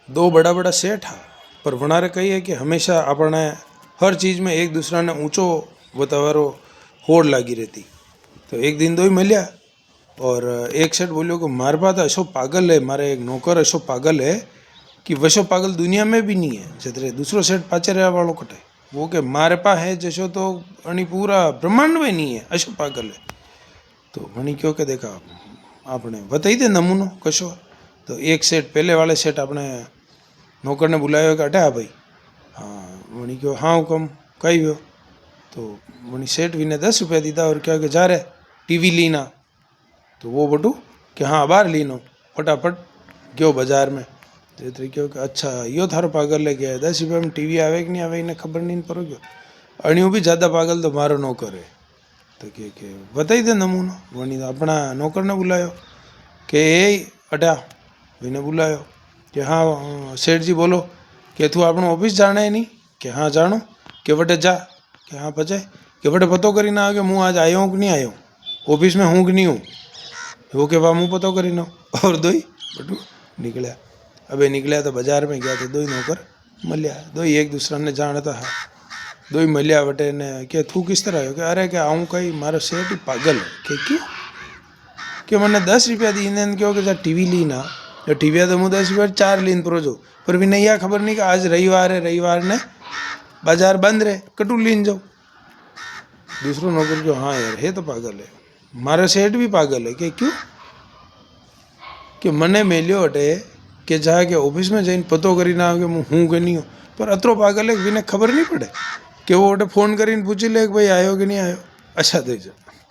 दो बड़ा बड़ा सेठ हा, पर वनारे कहिए कि हमेशा अपने हर चीज़ में एक दूसरा ने ऊँचो बतावारो होड़ लागी रहती। तो एक दिन दो ही मिलिया और एक सेठ बोलियो कि मारे पास ऐसो पागल है, मारे एक नौकर ऐसो पागल है कि वैसो पागल दुनिया में भी नहीं है। जतरे दूसरो सेठ पाचे रहा वालों कटे वो के मारे पास है जैसो तो अणी पूरा ब्रह्मांड में नहीं है, ऐसो पागल है। तो वणी क्यों के देखा आपने बताई दे नमूनो कशो। तो एक सेठ पहले वाले सेठ अपने नौकर ने बुलाया कि अटे भाई। हाँ वणी क्यों हाँ हुकम कही हो। तो वणी सेठ भी ने 10 रुपया दीधा और क्या कि जा रहे टीवी लीना। तो वो बटू कि हाँ बाहर लीनो फटाफट गयो बाजार में। तो इतने क्यों कि अच्छा यो थारो पागल है क्या 10 रुपया में टीवी आवे कि नहीं आवे इन्हें खबर नहीं पड़ो गयो। अणियों भी ज़्यादा पागल तो मारो नौकर है। तो के बताई दे नमूनो। वणी अपना नौकर ने बुलायो कि अटा भाई बुलायो कि हाँ सेठ जी बोलो कि तू अपनो ऑफिस जाना है नहीं कि हाँ जानो कि वटे जा कि हाँ पचे कि वटे पतो करी ना कि मुँह आज आयो हूँ कि नहीं आयो ऑफिस में हूँ कि नहीं हूँ। वो के वाह मुँह पतो करी नो और दो ही बटू निकलिया। अबे निकलिया तो बाजार में गया तो दो ही नौकर मलिया। दो ही एक दूसरा ने जानता है। दो ही मलिया वटे ने कि तू किस तरह आयो कि अरे कि आऊँ कहीं मारो सेठ ही पागल है कि क्यों कि मैंने 10 रुपया दी इन्हें क्यों कि टीवी ली ना तो टीवी तो मुझे 10 रुपया 4 लीन परो जो पर भी नहीं यह खबर नहीं कि आज रविवार है रविवार ने बाजार बंद रहे कटू लीन जाओ। दूसरो नौकर क्यों हाँ यार है तो पागल है मारा सेठ भी पागल है कि क्यों कि मने मेलियो अटे कि जाके ऑफिस में जाइन पतो करी ना कि हूँ कि नहीं हूँ। पर अतरो पागल है कि खबर नहीं पड़े कि वो अटे फोन करीने पूछी ले कि भाई आयो कि नहीं आयो। अच्छा दे जा।